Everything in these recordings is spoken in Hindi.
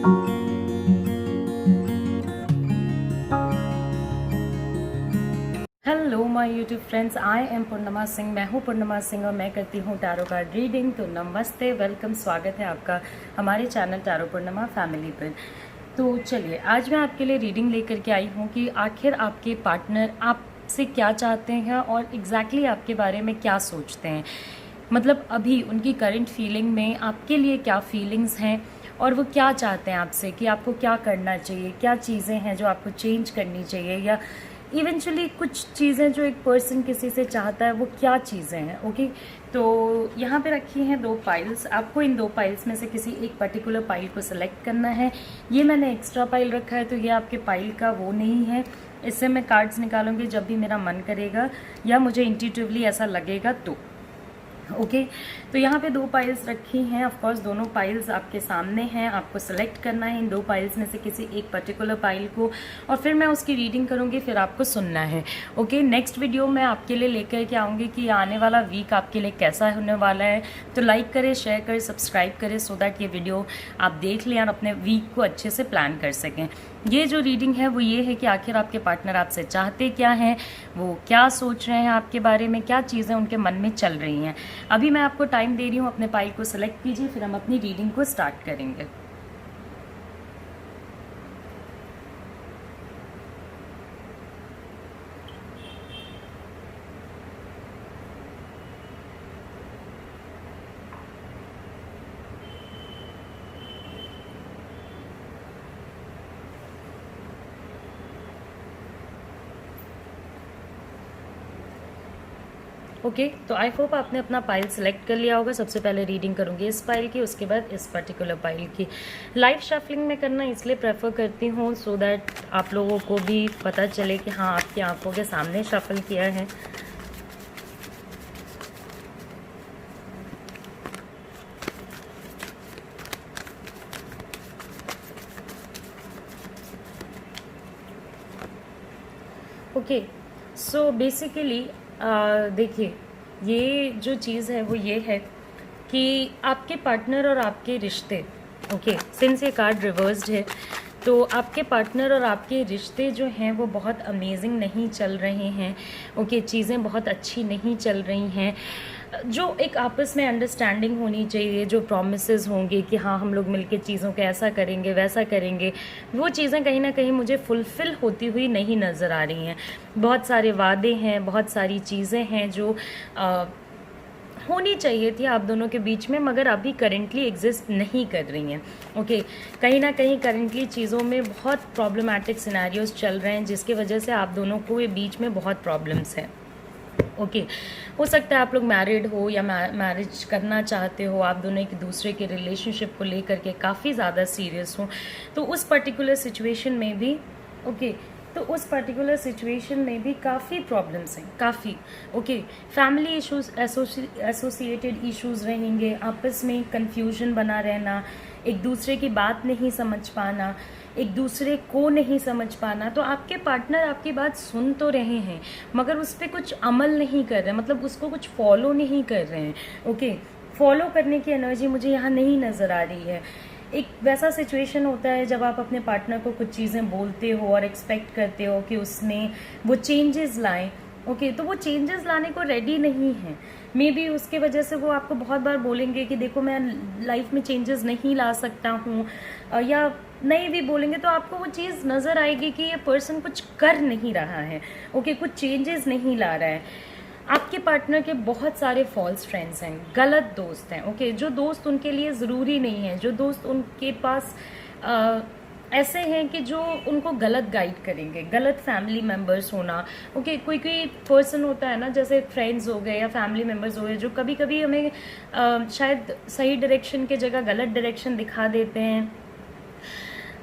Hello my YouTube friends, I am Purnima Singh. मैं हूँ पूर्णिमा सिंह और मैं करती हूँ टैरो कार्ड रीडिंग। तो नमस्ते, वेलकम, स्वागत है आपका हमारे चैनल टैरो पूर्णिमा फैमिली पर। तो चलिए, आज मैं आपके लिए रीडिंग लेकर के आई हूँ कि आखिर आपके पार्टनर आपसे क्या चाहते हैं और एग्जैक्टली आपके बारे में क्या सोचते हैं। मतलब अभी उनकी करंट फीलिंग में आपके लिए क्या फीलिंग्स हैं और वो क्या चाहते हैं आपसे, कि आपको क्या करना चाहिए, क्या चीज़ें हैं जो आपको चेंज करनी चाहिए, या इवेंचुअली कुछ चीज़ें जो एक पर्सन किसी से चाहता है वो क्या चीज़ें हैं। ओके, तो यहाँ पे रखी हैं 2 पाइल्स। आपको इन 2 पाइल्स में से किसी एक पर्टिकुलर पाइल को सिलेक्ट करना है। ये मैंने एक्स्ट्रा पाइल रखा है, तो ये आपके पाइल का वो नहीं है। इससे मैं कार्ड्स निकालूंगी जब भी मेरा मन करेगा या मुझे इंट्यूटिवली ऐसा लगेगा तो। ओके, तो यहाँ पे 2 पाइल्स रखी हैं। ऑफ कोर्स दोनों पाइल्स आपके सामने हैं। आपको सेलेक्ट करना है इन 2 पाइल्स में से किसी एक पर्टिकुलर पाइल को और फिर मैं उसकी रीडिंग करूँगी, फिर आपको सुनना है। ओके, नेक्स्ट वीडियो मैं आपके लिए लेकर के आऊँगी कि आने वाला वीक आपके लिए कैसा होने वाला है। तो लाइक करें, शेयर करें, सब्सक्राइब करें, सो दैट ये वीडियो आप देख लें और अपने वीक को अच्छे से प्लान कर सकें। ये जो रीडिंग है वो ये है कि आखिर आपके पार्टनर आपसे चाहते क्या हैं, वो क्या सोच रहे हैं आपके बारे में, क्या चीज़ें उनके मन में चल रही हैं। अभी मैं आपको टाइम दे रही हूँ, अपने पाइल को सिलेक्ट कीजिए, फिर हम अपनी रीडिंग को स्टार्ट करेंगे। ओके, तो आई होप आपने अपना पाइल सेलेक्ट कर लिया होगा। सबसे पहले रीडिंग करूंगी इस पाइल की, उसके बाद इस पर्टिकुलर पाइल की। लाइव शफलिंग में करना इसलिए प्रेफर करती हूँ सो दैट आप लोगों को भी पता चले कि हाँ, आपकी आंखों के सामने शफल किया है। ओके, सो बेसिकली देखिए, ये जो चीज़ है वो ये है कि आपके पार्टनर और आपके रिश्ते, ओके, सिंस ये कार्ड रिवर्स्ड है, तो आपके पार्टनर और आपके रिश्ते जो हैं वो बहुत अमेजिंग नहीं चल रहे हैं। ओके, चीज़ें बहुत अच्छी नहीं चल रही हैं। जो एक आपस में अंडरस्टैंडिंग होनी चाहिए, जो प्रॉमिसेस होंगे कि हाँ हम लोग मिलके चीज़ों को ऐसा करेंगे वैसा करेंगे, वो चीज़ें कहीं ना कहीं मुझे फुलफ़िल होती हुई नहीं नज़र आ रही हैं। बहुत सारे वादे हैं, बहुत सारी चीज़ें हैं जो होनी चाहिए थी आप दोनों के बीच में, मगर अभी करेंटली एग्जिस्ट नहीं कर रही हैं। ओके, कहीं ना कहीं करेंटली चीज़ों में बहुत प्रॉब्लमैटिक सिनेरियोज चल रहे हैं, जिसकी वजह से आप दोनों को ये बीच में बहुत प्रॉब्लम्स हैं। ओके, हो सकता है आप लोग मैरिड हो या मैरिज करना चाहते हो, आप दोनों एक दूसरे के रिलेशनशिप को लेकर के काफ़ी ज़्यादा सीरियस हो। तो उस पर्टिकुलर सिचुएशन में भी तो उस पर्टिकुलर सिचुएशन में भी काफ़ी प्रॉब्लम्स हैं, काफ़ी। Okay, family issues, associated issues रहेंगे, आपस में कंफ्यूजन बना रहना, एक दूसरे की बात नहीं समझ पाना, एक दूसरे को नहीं समझ पाना। तो आपके पार्टनर आपकी बात सुन तो रहे हैं मगर उस पर कुछ अमल नहीं कर रहे, मतलब उसको कुछ फॉलो नहीं कर रहे हैं। ओके, फॉलो करने की एनर्जी मुझे यहाँ नहीं नज़र आ रही है। एक वैसा सिचुएशन होता है जब आप अपने पार्टनर को कुछ चीज़ें बोलते हो और एक्सपेक्ट करते हो कि उसमें वो चेंजेस लाएं। ओके, तो वो चेंजेस लाने को रेडी नहीं है। मे बी उसके वजह से वो आपको बहुत बार बोलेंगे कि देखो मैं लाइफ में चेंजेस नहीं ला सकता हूँ, या नहीं भी बोलेंगे तो आपको वो चीज़ नज़र आएगी कि ये पर्सन कुछ कर नहीं रहा है। ओके, कुछ चेंजेस नहीं ला रहा है। आपके पार्टनर के बहुत सारे फॉल्स फ्रेंड्स हैं, गलत दोस्त हैं। ओके, जो दोस्त उनके लिए ज़रूरी नहीं है, जो दोस्त उनके पास ऐसे हैं कि जो उनको गलत गाइड करेंगे, गलत फैमिली मेम्बर्स होना। ओके, कोई कोई पर्सन होता है ना, जैसे फ्रेंड्स हो गए या फैमिली मेम्बर्स हो गए, जो कभी कभी हमें शायद सही डायरेक्शन की जगह गलत डायरेक्शन दिखा देते हैं।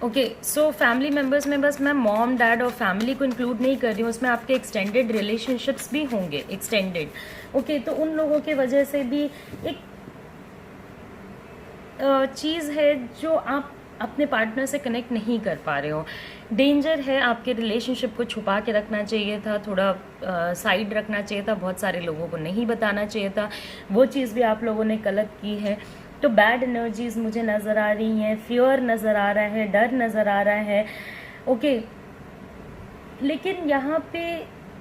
ओके, सो फैमिली मेम्बर्स में बस मैं मॉम डैड और फैमिली को इंक्लूड नहीं कर रही हूँ, उसमें आपके एक्सटेंडेड रिलेशनशिप्स भी होंगे, एक्सटेंडेड। ओके, तो उन लोगों के वजह से भी एक चीज़ है जो आप अपने पार्टनर से कनेक्ट नहीं कर पा रहे हो। डेंजर है, आपके रिलेशनशिप को छुपा के रखना चाहिए था, थोड़ा साइड रखना चाहिए था, बहुत सारे लोगों को नहीं बताना चाहिए था। वो चीज़ भी आप लोगों ने गलत की है। तो बैड एनर्जीज मुझे नज़र आ रही हैं, फियर नज़र आ रहा है, डर नज़र आ रहा है। ओके, लेकिन यहाँ पे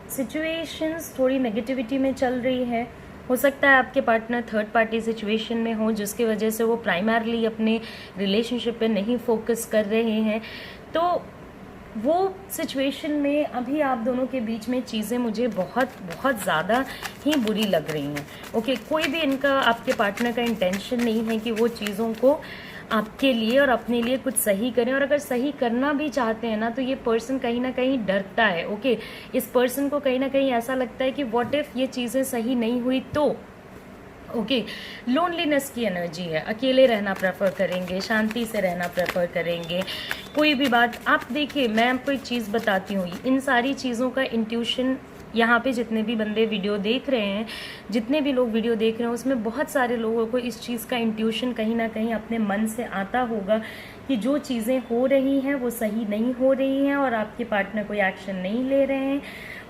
सिचुएशंस थोड़ी नेगेटिविटी में चल रही है। हो सकता है आपके पार्टनर थर्ड पार्टी सिचुएशन में हो, जिसकी वजह से वो प्राइमरली अपने रिलेशनशिप पे नहीं फोकस कर रहे हैं। तो वो सिचुएशन में अभी आप दोनों के बीच में चीज़ें मुझे बहुत बहुत ज़्यादा ही बुरी लग रही हैं। ओके, कोई भी इनका, आपके पार्टनर का इंटेंशन नहीं है कि वो चीज़ों को आपके लिए और अपने लिए कुछ सही करें, और अगर सही करना भी चाहते हैं ना, तो ये पर्सन कहीं ना कहीं डरता है। ओके, इस पर्सन को कहीं ना कहीं ऐसा लगता है कि व्हाट इफ़ ये चीज़ें सही नहीं हुई तो। ओके, लोनलीनेस की एनर्जी है, अकेले रहना प्रेफर करेंगे, शांति से रहना प्रेफर करेंगे। कोई भी बात, आप देखिए, मैं आपको एक चीज़ बताती हूँ, इन सारी चीज़ों का इंट्यूशन यहाँ पे जितने भी बंदे वीडियो देख रहे हैं, जितने भी लोग वीडियो देख रहे हैं, उसमें बहुत सारे लोगों को इस चीज़ का इंट्यूशन कहीं ना कहीं अपने मन से आता होगा कि जो चीज़ें हो रही हैं वो सही नहीं हो रही हैं और आपके पार्टनर कोई एक्शन नहीं ले रहे हैं।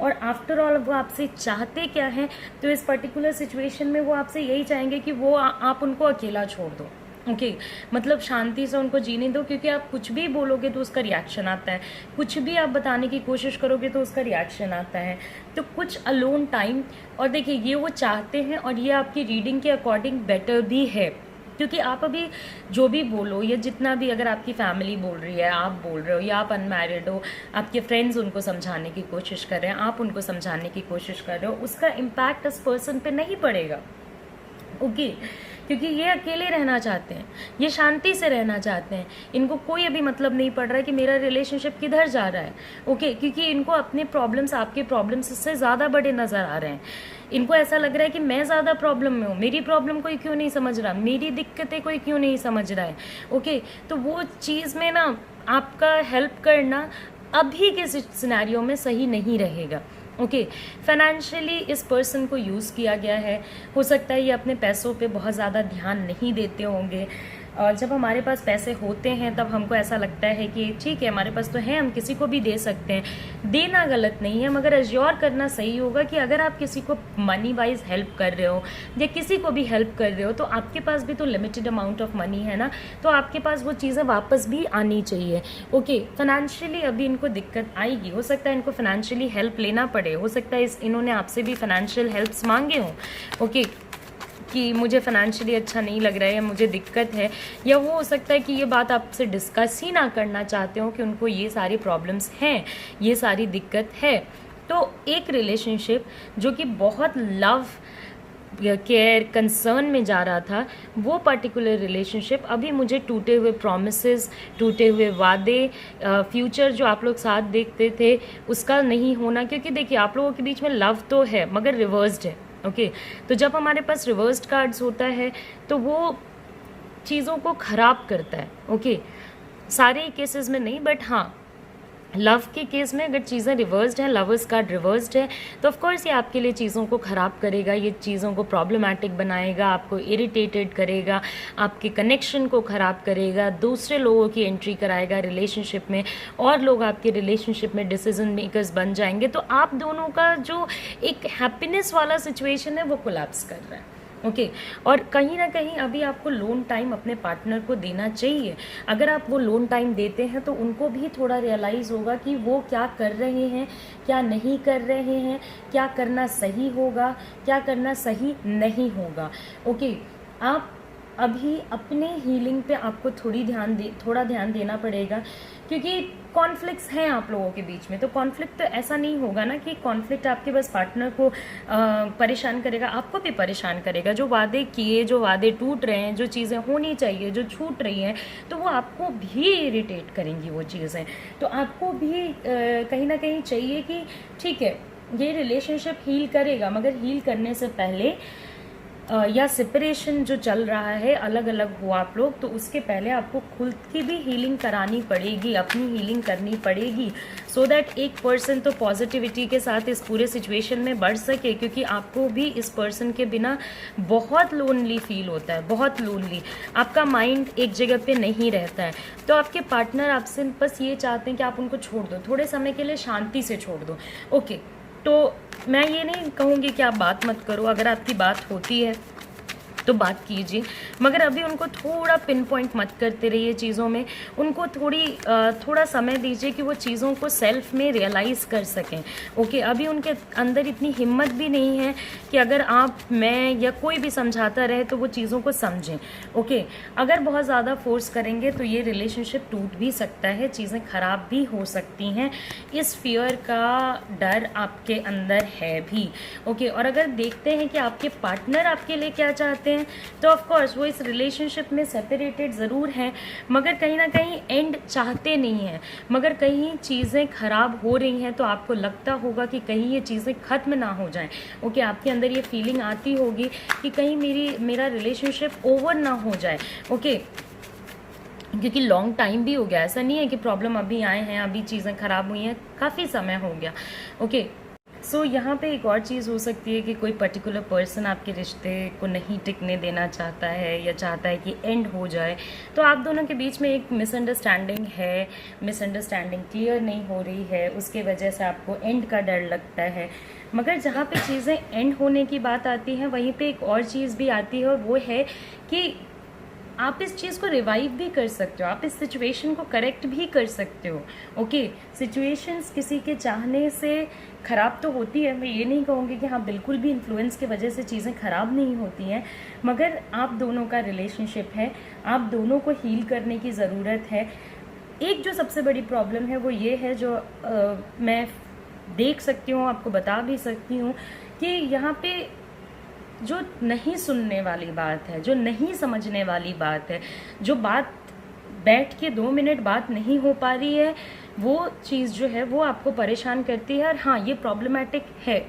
और आफ्टर ऑल वो आपसे चाहते क्या हैं, तो इस पर्टिकुलर सिचुएशन में वो आपसे यही चाहेंगे कि वो आप उनको अकेला छोड़ दो। ओके, मतलब शांति से उनको जीने दो, क्योंकि आप कुछ भी बोलोगे तो उसका रिएक्शन आता है, कुछ भी आप बताने की कोशिश करोगे तो उसका रिएक्शन आता है। तो कुछ अलोन टाइम, और देखिए ये वो चाहते हैं, और ये आपकी रीडिंग के अकॉर्डिंग बेटर भी है, क्योंकि आप अभी जो भी बोलो, या जितना भी, अगर आपकी फैमिली बोल रही है, आप बोल रहे हो, या आप अनमैरिड हो, आपके फ्रेंड्स उनको समझाने की कोशिश कर रहे हैं, आप उनको समझाने की कोशिश कर रहे हो, उसका इम्पैक्ट उस पर्सन पे नहीं पड़ेगा। ओके, क्योंकि ये अकेले रहना चाहते हैं, ये शांति से रहना चाहते हैं, इनको कोई अभी मतलब नहीं पड़ रहा है कि मेरा रिलेशनशिप किधर जा रहा है। ओके, क्योंकि इनको अपने प्रॉब्लम्स, आपके प्रॉब्लम्स से ज़्यादा बड़े नज़र आ रहे हैं। इनको ऐसा लग रहा है कि मैं ज़्यादा प्रॉब्लम में हूँ, मेरी प्रॉब्लम कोई क्यों नहीं समझ रहा, मेरी दिक्कतें कोई क्यों नहीं समझ रहा है। ओके, तो वो चीज़ में ना आपका हेल्प करना अभी के सिनेरियो में सही नहीं रहेगा। ओके, फाइनेंशियली इस पर्सन को यूज़ किया गया है। हो सकता है ये अपने पैसों पे बहुत ज़्यादा ध्यान नहीं देते होंगे, और जब हमारे पास पैसे होते हैं तब हमको ऐसा लगता है कि ठीक है, हमारे पास तो है, हम किसी को भी दे सकते हैं। देना गलत नहीं है, मगर एश्योर करना सही होगा कि अगर आप किसी को मनी वाइज हेल्प कर रहे हो, या किसी को भी हेल्प कर रहे हो, तो आपके पास भी तो लिमिटेड अमाउंट ऑफ मनी है ना, तो आपके पास वो चीज़ें वापस भी आनी चाहिए। ओके, फाइनेंशियली अभी इनको दिक्कत आएगी, हो सकता है इनको फाइनेंशियली हेल्प लेना पड़े, हो सकता है इन्होंने आपसे भी फाइनेंशियल हेल्प्स मांगे हों। ओके, कि मुझे फाइनेंशियली अच्छा नहीं लग रहा है, या मुझे दिक्कत है, या वो हो सकता है कि ये बात आपसे डिस्कस ही ना करना चाहते हो कि उनको ये सारी प्रॉब्लम्स हैं, ये सारी दिक्कत है। तो एक रिलेशनशिप जो कि बहुत लव, केयर, कंसर्न में जा रहा था, वो पर्टिकुलर रिलेशनशिप अभी मुझे टूटे हुए प्रॉमिसेस, टूटे हुए वादे, फ्यूचर जो आप लोग साथ देखते थे उसका नहीं होना। क्योंकि देखिए, आप लोगों के बीच में लव तो है मगर रिवर्स्ड है। ओके, तो जब हमारे पास रिवर्स्ड कार्ड्स होता है तो वो चीज़ों को ख़राब करता है। ओके, सारे केसेस में नहीं, बट हाँ, लव के केस में अगर चीज़ें रिवर्स्ड हैं, लवर्स कार्ड रिवर्स्ड है, तो ऑफकोर्स ये आपके लिए चीज़ों को ख़राब करेगा, ये चीज़ों को प्रॉब्लमैटिक बनाएगा, आपको इरिटेटेड करेगा, आपके कनेक्शन को ख़राब करेगा, दूसरे लोगों की एंट्री कराएगा रिलेशनशिप में, और लोग आपके रिलेशनशिप में डिसीजन मेकर्स बन जाएंगे। तो आप दोनों का जो एक हैप्पीनेस वाला सिचुएशन है वो कोलैप्स कर रहा है। ओके, और कहीं ना कहीं अभी आपको लोन टाइम अपने पार्टनर को देना चाहिए। अगर आप वो लोन टाइम देते हैं तो उनको भी थोड़ा रियलाइज़ होगा कि वो क्या कर रहे हैं, क्या नहीं कर रहे हैं, क्या करना सही होगा, क्या करना सही नहीं होगा। ओके, आप अभी अपने हीलिंग पे आपको थोड़ा ध्यान देना पड़ेगा, क्योंकि कॉन्फ्लिक्ट्स हैं आप लोगों के बीच में। तो कॉन्फ्लिक्ट तो ऐसा नहीं होगा ना कि कॉन्फ्लिक्ट आपके बस पार्टनर को परेशान करेगा, आपको भी परेशान करेगा। जो वादे किए, जो वादे टूट रहे हैं, जो चीज़ें होनी चाहिए जो छूट रही हैं, तो वो आपको भी इरिटेट करेंगी वो चीज़ें। तो आपको भी कहीं ना कहीं चाहिए कि ठीक है, ये रिलेशनशिप हील करेगा, मगर हील करने से पहले या सेपरेशन जो चल रहा है, अलग अलग हो आप लोग, तो उसके पहले आपको खुद की भी हीलिंग करानी पड़ेगी, अपनी हीलिंग करनी पड़ेगी, सो दैट एक पर्सन तो पॉजिटिविटी के साथ इस पूरे सिचुएशन में बढ़ सके। क्योंकि आपको भी इस पर्सन के बिना बहुत लोनली फील होता है, बहुत लोनली, आपका माइंड एक जगह पे नहीं रहता है। तो आपके पार्टनर आपसे बस ये चाहते हैं कि आप उनको छोड़ दो, थोड़े समय के लिए शांति से छोड़ दो। ओके, तो मैं ये नहीं कहूँगी कि आप बात मत करो, अगर आपकी बात होती है तो बात कीजिए, मगर अभी उनको थोड़ा पिन पॉइंट मत करते रहिए चीज़ों में। उनको थोड़ा समय दीजिए कि वो चीज़ों को सेल्फ में रियलाइज़ कर सकें। ओके, अभी उनके अंदर इतनी हिम्मत भी नहीं है कि अगर आप, मैं या कोई भी समझाता रहे तो वो चीज़ों को समझें। ओके, अगर बहुत ज़्यादा फोर्स करेंगे तो ये रिलेशनशिप टूट भी सकता है, चीज़ें ख़राब भी हो सकती हैं। इस फियर का डर आपके अंदर है भी। ओके, और अगर देखते हैं कि आपके पार्टनर आपके लिए क्या चाहते हैं, तो ऑफ कोर्स वो इस रिलेशनशिप में सेपरेटेड ज़रूर हैं, मगर कहीं ना कहीं एंड चाहते नहीं हैं। मगर कहीं चीज़ें ख़राब हो रही हैं तो आपको लगता होगा कि कहीं ये चीज़ें ख़त्म ना हो जाएं। ओके, आपके अंदर ये फीलिंग आती होगी कि कहीं मेरा रिलेशनशिप ओवर ना हो जाए। ओके, क्योंकि लॉन्ग टाइम भी हो गया, ऐसा नहीं है कि प्रॉब्लम अभी आए हैं, अभी चीज़ें ख़राब हुई हैं, काफ़ी समय हो गया। ओके, सो यहाँ पे एक और चीज़ हो सकती है कि कोई पर्टिकुलर पर्सन आपके रिश्ते को नहीं टिकने देना चाहता है या चाहता है कि एंड हो जाए। तो आप दोनों के बीच में एक मिसअंडरस्टैंडिंग है, मिसअंडरस्टैंडिंग क्लियर नहीं हो रही है, उसके वजह से आपको एंड का डर लगता है। मगर जहाँ पे चीज़ें एंड होने की बात आती है, वहीं पे एक और चीज़ भी आती है, और वो है कि आप इस चीज़ को रिवाइव भी कर सकते हो, आप इस सिचुएशन को करेक्ट भी कर सकते हो। ओके, सिचुएशंस किसी के चाहने से ख़राब तो होती है, मैं ये नहीं कहूँगी कि हाँ बिल्कुल भी इन्फ्लुएंस की वजह से चीज़ें ख़राब नहीं होती हैं, मगर आप दोनों का रिलेशनशिप है, आप दोनों को हील करने की ज़रूरत है। एक जो सबसे बड़ी प्रॉब्लम है वो ये है, जो मैं देख सकती हूँ, आपको बता भी सकती हूँ, कि यहाँ पे जो नहीं सुनने वाली बात है, जो नहीं समझने वाली बात है, जो बात बैठ के 2 मिनट बात नहीं हो पा रही है, वो चीज़ जो है वो आपको परेशान करती है, और हाँ ये प्रॉब्लमेटिक है।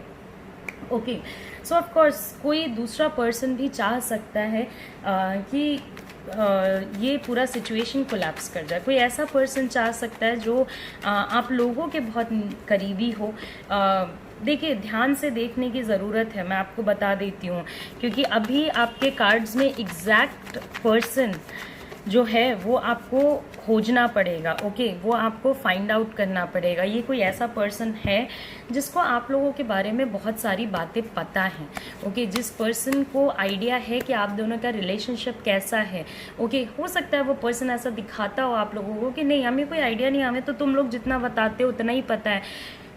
ओके, सो ऑफ कोर्स कोई दूसरा पर्सन भी चाह सकता है कि ये पूरा सिचुएशन कोलैप्स कर जाए। कोई ऐसा पर्सन चाह सकता है जो आप लोगों के बहुत करीबी हो। देखिए, ध्यान से देखने की ज़रूरत है, मैं आपको बता देती हूँ, क्योंकि अभी आपके कार्ड्स में एग्जैक्ट पर्सन जो है वो आपको खोजना पड़ेगा। ओके, वो आपको फाइंड आउट करना पड़ेगा। ये कोई ऐसा पर्सन है जिसको आप लोगों के बारे में बहुत सारी बातें पता हैं। ओके, जिस पर्सन को आइडिया है कि आप दोनों का रिलेशनशिप कैसा है। ओके, हो सकता है वो पर्सन ऐसा दिखाता हो आप लोगों को कि नहीं हमें कोई आइडिया नहीं, हमें तो तुम लोग जितना बताते हो उतना ही पता है।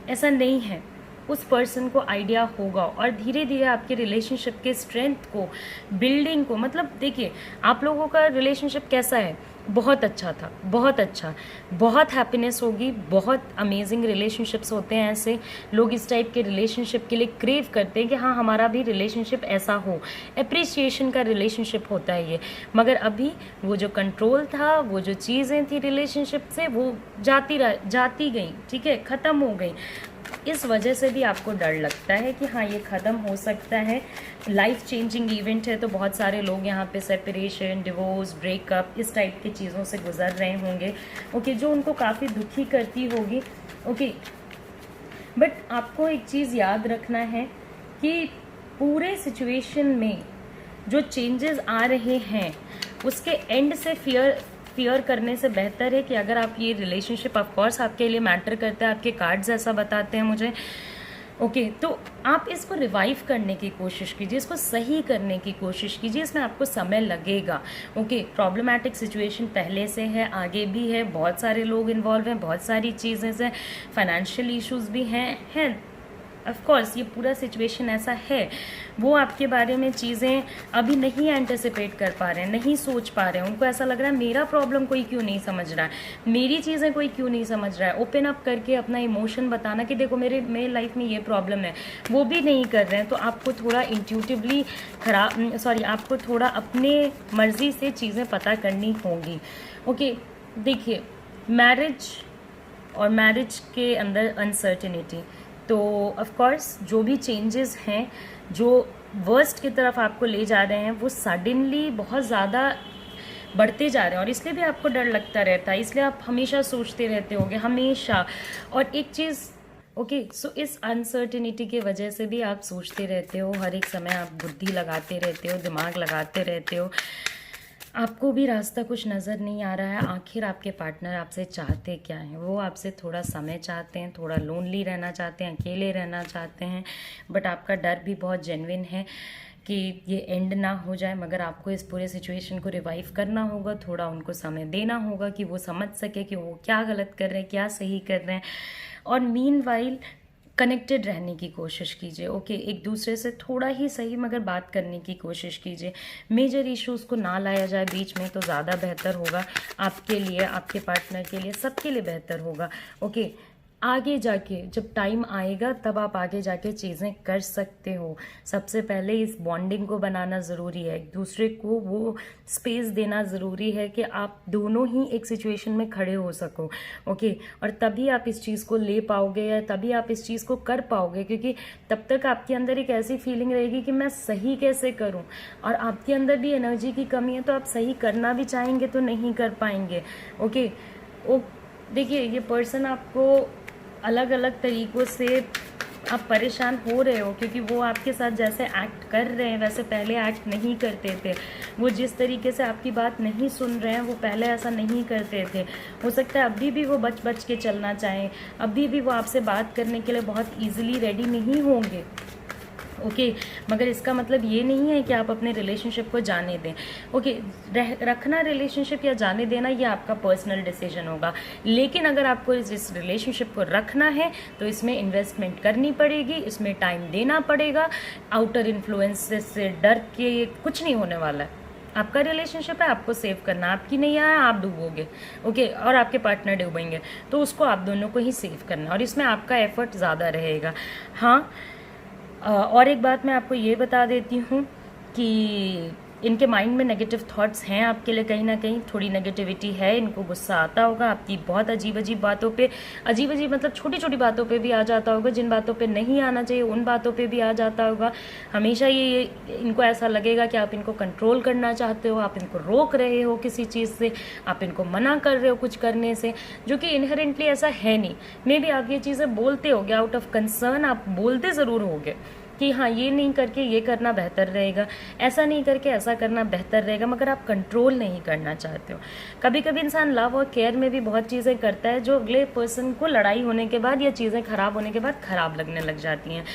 ऐसा नहीं है, उस पर्सन को आइडिया होगा, और धीरे धीरे आपके रिलेशनशिप के स्ट्रेंथ को, बिल्डिंग को, मतलब देखिए आप लोगों का रिलेशनशिप कैसा है, बहुत अच्छा था, बहुत अच्छा, बहुत हैप्पीनेस होगी, बहुत अमेजिंग रिलेशनशिप्स होते हैं ऐसे। लोग इस टाइप के रिलेशनशिप के लिए क्रेव करते हैं कि हाँ हमारा भी रिलेशनशिप ऐसा हो, एप्रिसिएशन का रिलेशनशिप होता है ये। मगर अभी वो जो कंट्रोल था, वो जो चीज़ें थी रिलेशनशिप से, वो जाती गई, ठीक है, ख़त्म हो गई। इस वजह से भी आपको डर लगता है कि हाँ ये ख़त्म हो सकता है, लाइफ चेंजिंग इवेंट है, तो बहुत सारे लोग यहाँ पे सेपरेशन, डिवोर्स, ब्रेकअप, इस टाइप की चीज़ों से गुजर रहे होंगे। ओके, जो उनको काफ़ी दुखी करती होगी। ओके, बट आपको एक चीज़ याद रखना है कि पूरे सिचुएशन में जो चेंजेस आ रहे हैं उसके एंड से फियर करने से बेहतर है कि अगर आप ये रिलेशनशिप ऑफकोर्स आपके लिए मैटर करता है, आपके कार्ड्स ऐसा बताते हैं मुझे। ओके, तो आप इसको रिवाइव करने की कोशिश कीजिए, इसको सही करने की कोशिश कीजिए, इसमें आपको समय लगेगा। ओके, प्रॉब्लमैटिक सिचुएशन पहले से है, आगे भी है, बहुत सारे लोग इन्वॉल्व हैं, बहुत सारी चीज़ें हैं, फाइनेंशियल इश्यूज भी हैं ऑफ कोर्स ये पूरा सिचुएशन ऐसा है। वो आपके बारे में चीज़ें अभी नहीं एंटिसिपेट कर पा रहे हैं, नहीं सोच पा रहे हैं, उनको ऐसा लग रहा है मेरा प्रॉब्लम कोई क्यों नहीं समझ रहा है, मेरी चीज़ें कोई क्यों नहीं समझ रहा है। ओपन अप करके अपना इमोशन बताना कि देखो मेरे लाइफ में ये प्रॉब्लम है, वो भी नहीं कर रहे हैं। तो आपको थोड़ा इंट्यूटिवली आपको थोड़ा अपने मर्जी से चीज़ें पता करनी होंगी। ओके, देखिए मैरिज और मैरिज के अंदर अनसर्टेनिटी, तो ऑफ कोर्स जो भी चेंजेस हैं जो वर्स्ट की तरफ आपको ले जा रहे हैं वो सडनली बहुत ज़्यादा बढ़ते जा रहे हैं, और इसलिए भी आपको डर लगता रहता है, इसलिए आप हमेशा सोचते रहते होगे हमेशा। और एक चीज़ ओके, सो इस अनसर्टेनिटी की वजह से भी आप सोचते रहते हो, हर एक समय आप बुद्धि लगाते रहते हो, दिमाग लगाते रहते हो, आपको भी रास्ता कुछ नज़र नहीं आ रहा है आखिर आपके पार्टनर आपसे चाहते क्या हैं। वो आपसे थोड़ा समय चाहते हैं, थोड़ा लोनली रहना चाहते हैं, अकेले रहना चाहते हैं, बट आपका डर भी बहुत जेन्युइन है कि ये एंड ना हो जाए, मगर आपको इस पूरे सिचुएशन को रिवाइव करना होगा, थोड़ा उनको समय देना होगा कि वो समझ सके कि वो क्या गलत कर रहे हैं, क्या सही कर रहे हैं। और मीनवाइल कनेक्टेड रहने की कोशिश कीजिए। ओके, एक दूसरे से थोड़ा ही सही मगर बात करने की कोशिश कीजिए। मेजर इश्यूज़ को ना लाया जाए बीच में, तो ज़्यादा बेहतर होगा आपके लिए, आपके पार्टनर के लिए, सबके लिए बेहतर होगा। ओके, आगे जाके जब टाइम आएगा तब आप आगे जाके चीज़ें कर सकते हो। सबसे पहले इस बॉन्डिंग को बनाना ज़रूरी है, एक दूसरे को वो स्पेस देना ज़रूरी है कि आप दोनों ही एक सिचुएशन में खड़े हो सको। ओके, और तभी आप इस चीज़ को ले पाओगे या तभी आप इस चीज़ को कर पाओगे, क्योंकि तब तक आपके अंदर एक ऐसी फीलिंग रहेगी कि मैं सही कैसे करूं, और आपके अंदर भी एनर्जी की कमी है, तो आप सही करना भी चाहेंगे तो नहीं कर पाएंगे। ओके, देखिए ये पर्सन आपको अलग अलग तरीक़ों से आप परेशान हो रहे हो, क्योंकि वो आपके साथ जैसे एक्ट कर रहे हैं वैसे पहले एक्ट नहीं करते थे। वो जिस तरीके से आपकी बात नहीं सुन रहे हैं वो पहले ऐसा नहीं करते थे। हो सकता है अभी भी वो बच बच के चलना चाहें, अभी भी वो आपसे बात करने के लिए बहुत ईजिली रेडी नहीं होंगे। ओके, मगर इसका मतलब ये नहीं है कि आप अपने रिलेशनशिप को जाने दें। ओके, रखना रिलेशनशिप या जाने देना ये आपका पर्सनल डिसीजन होगा, लेकिन अगर आपको इस रिलेशनशिप को रखना है तो इसमें इन्वेस्टमेंट करनी पड़ेगी, इसमें टाइम देना पड़ेगा। आउटर इन्फ्लुएंसेस से डर के कुछ नहीं होने वाला है। आपका रिलेशनशिप है, आपको सेव करना, आपकी नहीं आया आप डूबोगे। ओके, और आपके पार्टनर डूबेंगे, तो उसको आप दोनों को ही सेव करना, और इसमें आपका एफर्ट ज़्यादा रहेगा। हाँ, और एक बात मैं आपको ये बता देती हूँ कि इनके माइंड में नेगेटिव थॉट्स हैं आपके लिए, कहीं ना कहीं थोड़ी नेगेटिविटी है, इनको गुस्सा आता होगा आपकी बहुत अजीब अजीब बातों पे, अजीब अजीब मतलब छोटी छोटी बातों पे भी आ जाता होगा, जिन बातों पे नहीं आना चाहिए उन बातों पे भी आ जाता होगा। हमेशा ये इनको ऐसा लगेगा कि आप इनको कंट्रोल करना चाहते हो, आप इनको रोक रहे हो किसी चीज़ से, आप इनको मना कर रहे हो कुछ करने से, जो कि इनहेरेंटली ऐसा है नहीं। मे बी आप ये चीज़ें बोलते होगे आउट ऑफ कंसर्न, आप बोलते ज़रूर होगे कि हाँ ये नहीं करके ये करना बेहतर रहेगा, ऐसा नहीं करके ऐसा करना बेहतर रहेगा, मगर आप कंट्रोल नहीं करना चाहते हो। कभी कभी इंसान लव और केयर में भी बहुत चीज़ें करता है जो अगले पर्सन को लड़ाई होने के बाद या चीज़ें ख़राब होने के बाद ख़राब लगने लग जाती हैं।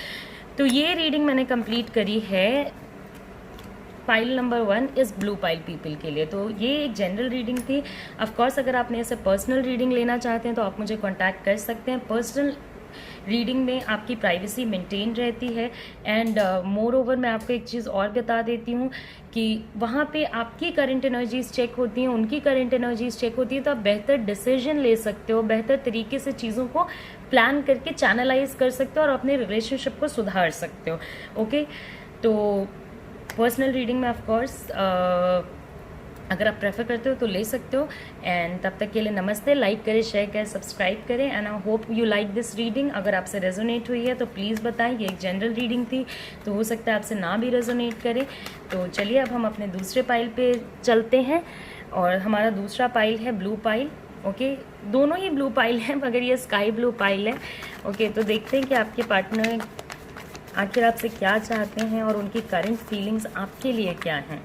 तो ये रीडिंग मैंने कंप्लीट करी है पाइल नंबर 1 इस ब्लू पाइल पीपल के लिए। तो ये एक जनरल रीडिंग थी। ऑफकोर्स अगर आपने ऐसे पर्सनल रीडिंग लेना चाहते हैं तो आप मुझे कॉन्टैक्ट कर सकते हैं। पर्सनल रीडिंग में आपकी प्राइवेसी मेंटेन रहती है, एंड मोर ओवर मैं आपको एक चीज़ और बता देती हूँ कि वहाँ पे आपकी करंट एनर्जीज चेक होती हैं, उनकी करंट एनर्जीज चेक होती है, तो आप बेहतर डिसीजन ले सकते हो, बेहतर तरीके से चीज़ों को प्लान करके चैनलाइज कर सकते हो और अपने रिलेशनशिप को सुधार सकते हो। ओके, तो पर्सनल रीडिंग में ऑफकोर्स अगर आप प्रेफर करते हो तो ले सकते हो। एंड तब तक के लिए नमस्ते। लाइक करें, शेयर करें, सब्सक्राइब करें, and I hope you like this reading. अगर आपसे रेजोनेट हुई है तो प्लीज़ बताएं। ये एक जनरल रीडिंग थी तो हो सकता है आपसे ना भी रेजोनेट करे। तो चलिए अब हम अपने दूसरे पाइल पे चलते हैं, और हमारा दूसरा पाइल है ब्लू पाइल। ओके, दोनों ही ब्लू पाइल हैं मगर ये स्काई ब्लू पाइल है। ओके, तो देखते हैं कि आपके पार्टनर आखिर आपसे क्या चाहते हैं और उनकी करंट फीलिंग्स आपके लिए क्या हैं।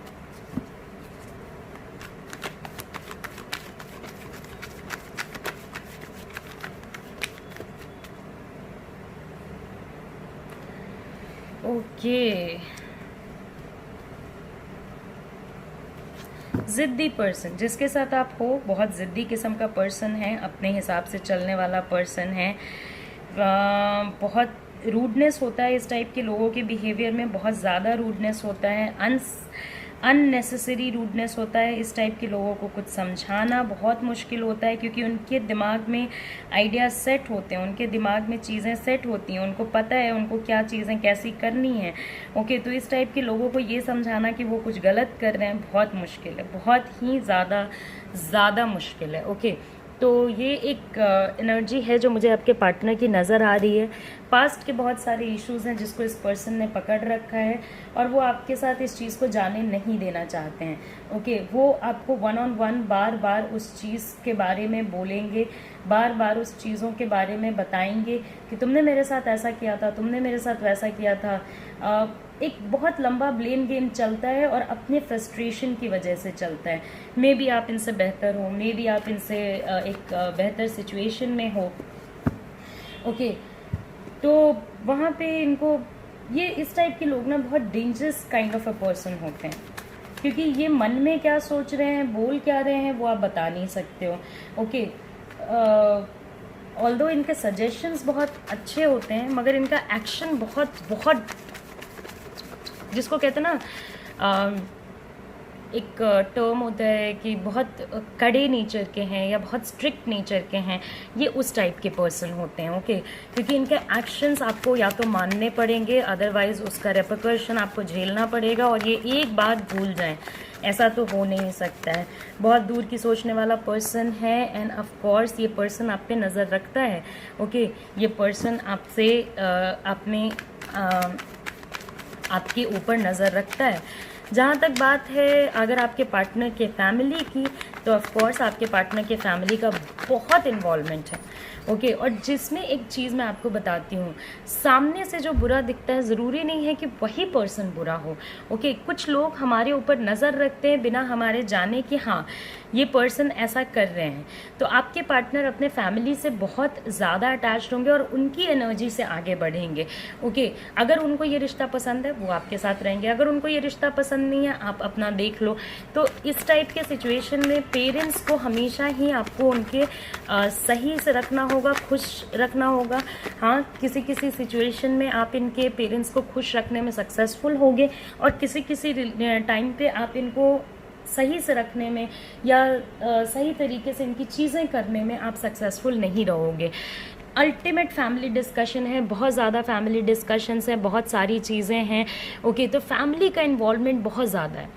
ओके, ज़िद्दी पर्सन जिसके साथ आप हो, बहुत ज़िद्दी किस्म का पर्सन है, अपने हिसाब से चलने वाला पर्सन है। बहुत रूडनेस होता है इस टाइप के लोगों के बिहेवियर में, बहुत ज़्यादा रूडनेस होता है, अननेसेसरी रूडनेस होता है। इस टाइप के लोगों को कुछ समझाना बहुत मुश्किल होता है, क्योंकि उनके दिमाग में आइडियाज सेट होते हैं, उनके दिमाग में चीज़ें सेट होती हैं, उनको पता है उनको क्या चीज़ें कैसी करनी है। ओके, तो इस टाइप के लोगों को ये समझाना कि वो कुछ गलत कर रहे हैं बहुत मुश्किल है, बहुत ही ज़्यादा मुश्किल है। ओके, तो ये एक एनर्जी है जो मुझे आपके पार्टनर की नज़र आ रही है। पास्ट के बहुत सारे इश्यूज़ हैं जिसको इस पर्सन ने पकड़ रखा है, और वो आपके साथ इस चीज़ को जाने नहीं देना चाहते हैं। ओके, वो आपको 1-on-1 बार बार उस चीज़ के बारे में बोलेंगे, बार बार उस चीज़ों के बारे में बताएंगे कि तुमने मेरे साथ ऐसा किया था, तुमने मेरे साथ वैसा किया था। एक बहुत लंबा ब्लेम गेम चलता है और अपने फ्रस्ट्रेशन की वजह से चलता है। मे बी आप इनसे बेहतर हो, मे बी आप इनसे एक बेहतर सिचुएशन में हो। ओके, तो वहाँ पे इनको ये इस टाइप के लोग ना बहुत dangerous kind of a person होते हैं, क्योंकि ये मन में क्या सोच रहे हैं, बोल क्या रहे हैं, वो आप बता नहीं सकते हो। ओके, ऑल्दो इनके सजेशंस बहुत अच्छे होते हैं, मगर इनका एक्शन बहुत बहुत, जिसको कहते हैं ना, एक टर्म होता है कि बहुत कड़े नेचर के हैं या बहुत स्ट्रिक्ट नेचर के हैं, ये उस टाइप के पर्सन होते हैं। ओके, क्योंकि इनके एक्शंस आपको या तो मानने पड़ेंगे, अदरवाइज उसका रेपरकशन आपको झेलना पड़ेगा, और ये एक बात भूल जाएं, ऐसा तो हो नहीं सकता है। बहुत दूर की सोचने वाला पर्सन है, एंड ऑफ कोर्स ये पर्सन आप पे नज़र रखता है। ओके, ये पर्सन आपसे अपने आपके ऊपर नज़र रखता है। जहाँ तक बात है अगर आपके पार्टनर के फैमिली की, तो ऑफ कोर्स आपके पार्टनर के फैमिली का बहुत इन्वॉल्वमेंट है। ओके, और जिसमें एक चीज़ मैं आपको बताती हूँ, सामने से जो बुरा दिखता है ज़रूरी नहीं है कि वही पर्सन बुरा हो। ओके, कुछ लोग हमारे ऊपर नज़र रखते हैं बिना हमारे जाने कि हाँ ये पर्सन ऐसा कर रहे हैं। तो आपके पार्टनर अपने फैमिली से बहुत ज़्यादा अटैच्ड होंगे और उनकी एनर्जी से आगे बढ़ेंगे। ओके, अगर उनको ये रिश्ता पसंद है वो आपके साथ रहेंगे, अगर उनको ये रिश्ता पसंद नहीं है आप अपना देख लो। तो इस टाइप के सिचुएशन में पेरेंट्स को हमेशा ही आपको उनके सही से रखना होगा, खुश रखना होगा। हाँ, किसी किसी सिचुएशन में आप इनके पेरेंट्स को खुश रखने में सक्सेसफुल होंगे, और किसी किसी टाइम पे आप इनको सही से रखने में या सही तरीके से इनकी चीज़ें करने में आप सक्सेसफुल नहीं रहोगे। अल्टीमेट फैमिली डिस्कशन है, बहुत ज़्यादा फैमिली डिस्कशंस हैं, बहुत सारी चीज़ें हैं। ओके, तो फैमिली का इन्वॉल्वमेंट बहुत ज़्यादा है।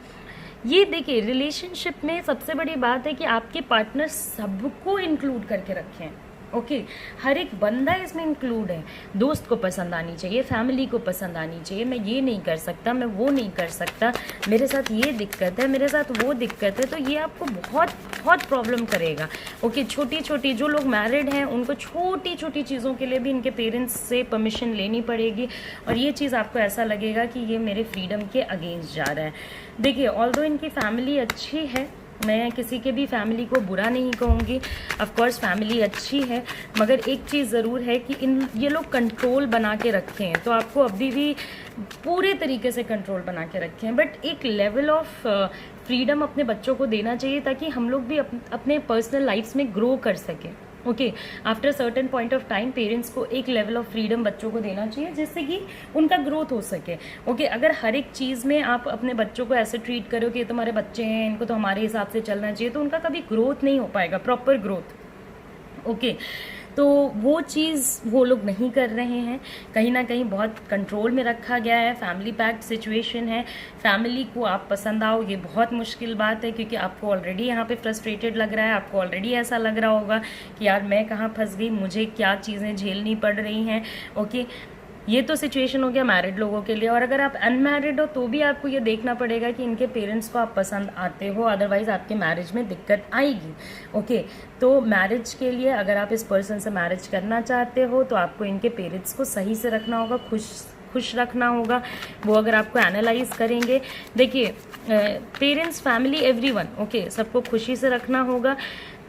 ये देखिए, रिलेशनशिप में सबसे बड़ी बात है कि आपके पार्टनर सबको इंक्लूड करके रखें। ओके, हर एक बंदा इसमें इंक्लूड है। दोस्त को पसंद आनी चाहिए, फैमिली को पसंद आनी चाहिए। मैं ये नहीं कर सकता, मैं वो नहीं कर सकता, मेरे साथ ये दिक्कत है, मेरे साथ वो दिक्कत है, तो ये आपको बहुत बहुत प्रॉब्लम करेगा। ओके, छोटी छोटी, जो लोग मैरिड हैं उनको छोटी छोटी चीज़ों के लिए भी इनके पेरेंट्स से परमिशन लेनी पड़ेगी, और ये चीज़ आपको ऐसा लगेगा कि ये मेरे फ्रीडम के अगेंस्ट जा रहा है। देखिए, ऑल्दो इनकी फैमिली अच्छी है, मैं किसी के भी फैमिली को बुरा नहीं कहूँगी, ऑफ कोर्स फैमिली अच्छी है, मगर एक चीज़ ज़रूर है कि ये लोग कंट्रोल बना के रखे हैं, तो आपको अभी भी पूरे तरीके से कंट्रोल बना के रखे हैं। बट एक लेवल ऑफ फ्रीडम अपने बच्चों को देना चाहिए, ताकि हम लोग भी अपने पर्सनल लाइफ्स में ग्रो कर सकें। Okay, after certain point of time parents को एक लेवल ऑफ फ्रीडम बच्चों को देना चाहिए, जिससे कि उनका ग्रोथ हो सके। ओके, अगर हर एक चीज़ में आप अपने बच्चों को ऐसे ट्रीट करो कि ये तुम्हारे बच्चे हैं, इनको तो हमारे हिसाब से चलना चाहिए, तो उनका कभी ग्रोथ नहीं हो पाएगा, प्रॉपर ग्रोथ। ओके, तो वो चीज़ वो लोग नहीं कर रहे हैं, कहीं ना कहीं बहुत कंट्रोल में रखा गया है। फैमिली पैक्ड सिचुएशन है, फैमिली को आप पसंद आओ ये बहुत मुश्किल बात है, क्योंकि आपको ऑलरेडी यहाँ पे फ्रस्ट्रेटेड लग रहा है, आपको ऑलरेडी ऐसा लग रहा होगा कि यार मैं कहाँ फंस गई, मुझे क्या चीज़ें झेलनी पड़ रही हैं। ओके, ये तो सिचुएशन हो गया मैरिड लोगों के लिए, और अगर आप अनमैरिड हो तो भी आपको ये देखना पड़ेगा कि इनके पेरेंट्स को आप पसंद आते हो, अदरवाइज आपके मैरिज में दिक्कत आएगी। ओके, तो मैरिज के लिए अगर आप इस पर्सन से मैरिज करना चाहते हो तो आपको इनके पेरेंट्स को सही से रखना होगा, खुश रखना होगा। वो अगर आपको एनालाइज करेंगे, देखिए पेरेंट्स, फैमिली, एवरीवन, ओके, सबको खुशी से रखना होगा।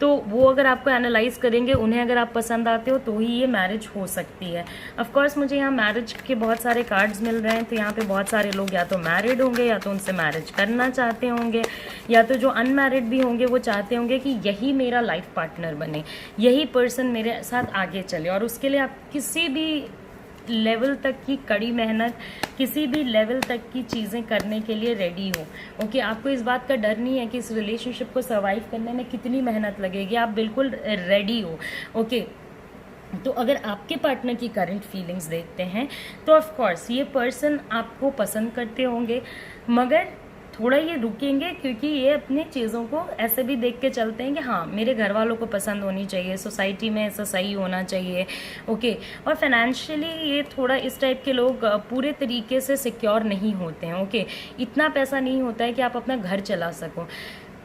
तो वो अगर आपको एनालाइज करेंगे, उन्हें अगर आप पसंद आते हो तो ही ये मैरिज हो सकती है। ऑफ कोर्स मुझे यहाँ मैरिज के बहुत सारे कार्ड्स मिल रहे हैं, तो यहाँ पे बहुत सारे लोग या तो मैरिड होंगे, या तो उनसे मैरिज करना चाहते होंगे, या तो जो अनमैरिड भी होंगे वो चाहते होंगे कि यही मेरा लाइफ पार्टनर बने, यही पर्सन मेरे साथ आगे चले। और उसके लिए आप किसी भी लेवल तक की कड़ी मेहनत, किसी भी लेवल तक की चीज़ें करने के लिए रेडी हो। ओके, आपको इस बात का डर नहीं है कि इस रिलेशनशिप को सर्वाइव करने में कितनी मेहनत लगेगी, आप बिल्कुल रेडी हो। ओके, तो अगर आपके पार्टनर की करंट फीलिंग्स देखते हैं तो ऑफ कोर्स ये पर्सन आपको पसंद करते होंगे, मगर थोड़ा ये रुकेंगे, क्योंकि ये अपनी चीज़ों को ऐसे भी देख के चलते हैं कि हाँ मेरे घर वालों को पसंद होनी चाहिए, सोसाइटी में ऐसा सही होना चाहिए। ओके, और फाइनेंशियली ये थोड़ा इस टाइप के लोग पूरे तरीके से सिक्योर नहीं होते हैं। ओके, इतना पैसा नहीं होता है कि आप अपना घर चला सको,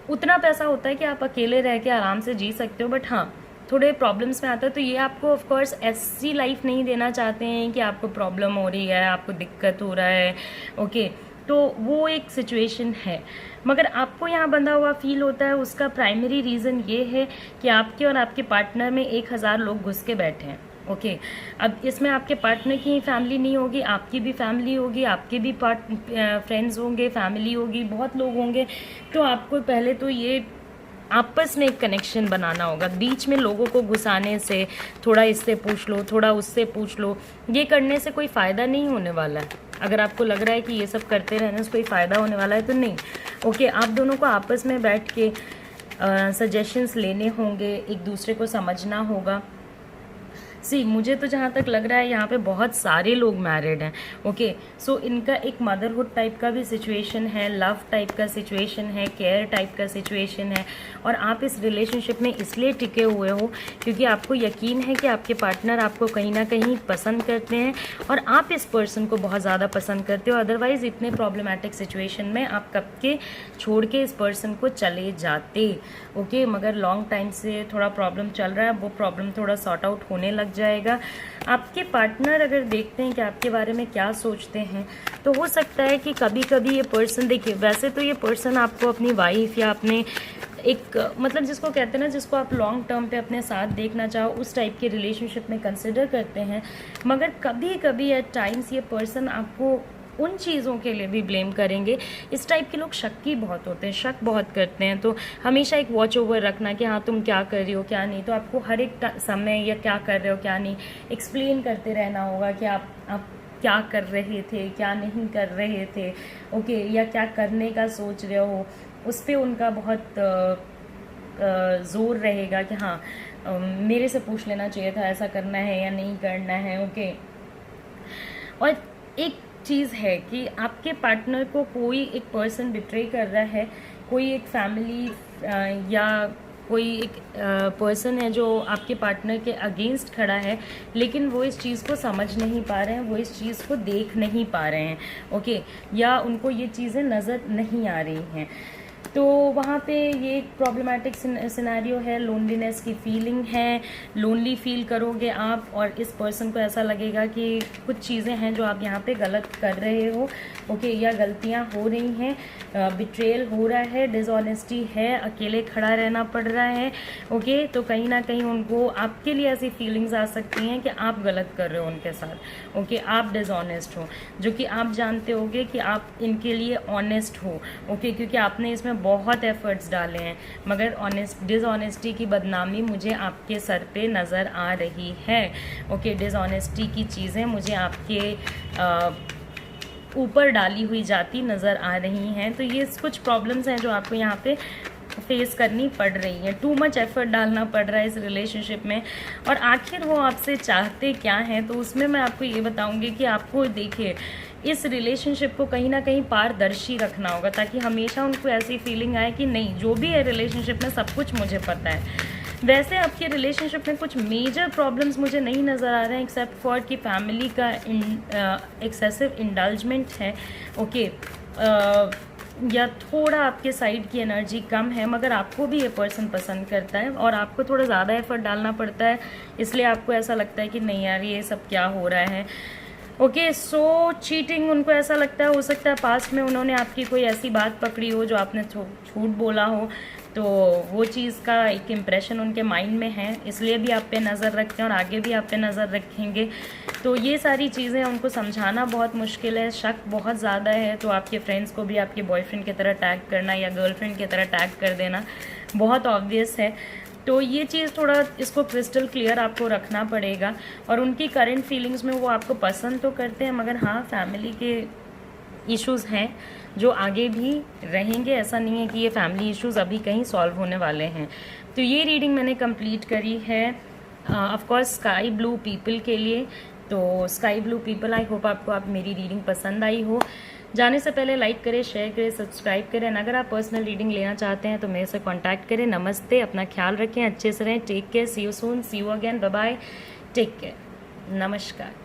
उतना पैसा होता है कि आप अकेले रह के आराम से जी सकते हो, बट हाँ थोड़े प्रॉब्लम्स में आता है। तो ये आपको ऑफ कोर्स ऐसी लाइफ नहीं देना चाहते हैं कि आपको प्रॉब्लम हो रही है, आपको दिक्कत हो रहा है। ओके, तो वो एक सिचुएशन है, मगर आपको यहाँ बंधा हुआ फील होता है। उसका प्राइमरी रीज़न ये है कि आपके और आपके पार्टनर में 1000 लोग घुस के बैठे हैं। ओके अब इसमें आपके पार्टनर की फैमिली नहीं होगी, आपकी भी फैमिली होगी, आपके भी फ्रेंड्स होंगे, फैमिली होगी, बहुत लोग होंगे। तो आपको पहले तो ये आपस में एक कनेक्शन बनाना होगा। बीच में लोगों को घुसाने से, थोड़ा इससे पूछ लो, थोड़ा उससे पूछ लो, ये करने से कोई फ़ायदा नहीं होने वाला है। अगर आपको लग रहा है कि ये सब करते रहने से कोई फ़ायदा होने वाला है तो नहीं। ओके आप दोनों को आपस में बैठ के सजेशंस लेने होंगे, एक दूसरे को समझना होगा। मुझे तो जहाँ तक लग रहा है यहाँ पे बहुत सारे लोग मैरिड हैं। ओके सो इनका एक मदरहुड टाइप का भी सिचुएशन है, लव टाइप का सिचुएशन है, केयर टाइप का सिचुएशन है। और आप इस रिलेशनशिप में इसलिए टिके हुए हो क्योंकि आपको यकीन है कि आपके पार्टनर आपको कहीं ना कहीं पसंद करते हैं और आप इस पर्सन को बहुत ज़्यादा पसंद करते हो। अदरवाइज़ इतने प्रॉब्लमेटिक सिचुएशन में आप कब के छोड़ के इस पर्सन को चले जाते। ओके मगर लॉन्ग टाइम से थोड़ा प्रॉब्लम चल रहा है, वो प्रॉब्लम थोड़ा सॉर्ट आउट होने लग जाएगा। आपके पार्टनर अगर देखते हैं कि आपके बारे में क्या सोचते हैं तो हो सकता है कि कभी कभी ये पर्सन, देखिए वैसे तो ये पर्सन आपको अपनी वाइफ या अपने एक मतलब जिसको कहते हैं ना, जिसको आप लॉन्ग टर्म पे अपने साथ देखना चाहो उस टाइप के रिलेशनशिप में कंसिडर करते हैं। मगर कभी कभी एट टाइम्स ये पर्सन आपको उन चीज़ों के लिए भी ब्लेम करेंगे। इस टाइप के लोग शक्की बहुत होते हैं, शक बहुत करते हैं। तो हमेशा एक वॉच ओवर रखना कि हाँ तुम क्या कर रही हो क्या नहीं। तो आपको हर एक समय या क्या कर रहे हो क्या नहीं एक्सप्लेन करते रहना होगा कि आप क्या कर रहे थे, क्या नहीं कर रहे थे। ओके या क्या करने का सोच रहे हो, उस पर उनका बहुत ज़ोर रहेगा कि हाँ मेरे से पूछ लेना चाहिए था ऐसा करना है या नहीं करना है। ओके और एक चीज़ है कि आपके पार्टनर को कोई एक पर्सन बिट्रे कर रहा है, कोई एक फैमिली या कोई एक पर्सन है जो आपके पार्टनर के अगेंस्ट खड़ा है, लेकिन वो इस चीज़ को समझ नहीं पा रहे हैं, वो इस चीज़ को देख नहीं पा रहे हैं। ओके या उनको ये चीज़ें नज़र नहीं आ रही हैं। तो वहाँ पे ये एक प्रॉब्लमेटिक सिनेरियो है, लोनलीनेस की फीलिंग है, लोनली फील करोगे आप और इस पर्सन को ऐसा लगेगा कि कुछ चीज़ें हैं जो आप यहाँ पे गलत कर रहे हो। ओके या गलतियाँ हो रही हैं, बिट्रेयल हो रहा है, डिसऑनेस्टी है, अकेले खड़ा रहना पड़ रहा है। ओके तो कहीं ना कहीं उनको आपके लिए ऐसी फीलिंग्स आ सकती हैं कि आप गलत कर रहे हो उनके साथ। ओके आप डिसऑनेस्ट हो, जो कि आप जानते होगे कि आप इनके लिए ऑनेस्ट हो। ओके क्योंकि आपने इसमें बहुत एफर्ट्स डाले हैं, मगर डिसऑनेस्टी की बदनामी मुझे आपके सर पे नज़र आ रही है। ओके डिसऑनेस्टी की चीज़ें मुझे आपके ऊपर डाली हुई जाती नज़र आ रही हैं। तो ये कुछ प्रॉब्लम्स हैं जो आपको यहाँ पे फेस करनी पड़ रही है। टू मच एफर्ट डालना पड़ रहा है इस रिलेशनशिप में। और आखिर वो आपसे चाहते क्या हैं, तो उसमें मैं आपको ये बताऊंगी कि आपको देखिए इस रिलेशनशिप को कहीं ना कहीं पारदर्शी रखना होगा, ताकि हमेशा उनको ऐसी फीलिंग आए कि नहीं जो भी है रिलेशनशिप में सब कुछ मुझे पता है। वैसे आपके रिलेशनशिप में कुछ मेजर प्रॉब्लम्स मुझे नहीं नज़र आ रहे हैं, एक्सेप्ट फॉर कि फैमिली का एक्सेसिव इंडल्जमेंट है। ओके या थोड़ा आपके साइड की एनर्जी कम है, मगर आपको भी ये पर्सन पसंद करता है और आपको थोड़ा ज़्यादा एफर्ट डालना पड़ता है, इसलिए आपको ऐसा लगता है कि नहीं यार ये सब क्या हो रहा है। ओके सो चीटिंग उनको ऐसा लगता है, हो सकता है पास्ट में उन्होंने आपकी कोई ऐसी बात पकड़ी हो जो आपने झूठ बोला हो, तो वो चीज़ का एक इम्प्रेशन उनके माइंड में है, इसलिए भी आप पे नज़र रखते हैं और आगे भी आप पे नज़र रखेंगे। तो ये सारी चीज़ें उनको समझाना बहुत मुश्किल है, शक बहुत ज़्यादा है। तो आपके फ्रेंड्स को भी आपके बॉयफ्रेंड की तरह टैग करना या गर्लफ्रेंड की तरह टैग कर देना बहुत ऑब्वियस है। तो ये चीज़ थोड़ा इसको क्रिस्टल क्लियर आपको रखना पड़ेगा। और उनकी करंट फीलिंग्स में वो आपको पसंद तो करते हैं, मगर हाँ फैमिली के इश्यूज़ हैं जो आगे भी रहेंगे। ऐसा नहीं है कि ये फैमिली इश्यूज़ अभी कहीं सॉल्व होने वाले हैं। तो ये रीडिंग मैंने कंप्लीट करी है of course sky blue people के लिए। तो sky blue people, I hope आपको मेरी रीडिंग पसंद आई हो। जाने से पहले लाइक करें, शेयर करें, सब्सक्राइब करें। अगर आप पर्सनल रीडिंग लेना चाहते हैं तो मेरे से कांटेक्ट करें। नमस्ते, अपना ख्याल रखें, अच्छे से रहें, take care, see you soon, see you again, bye bye, take care, नमस्कार।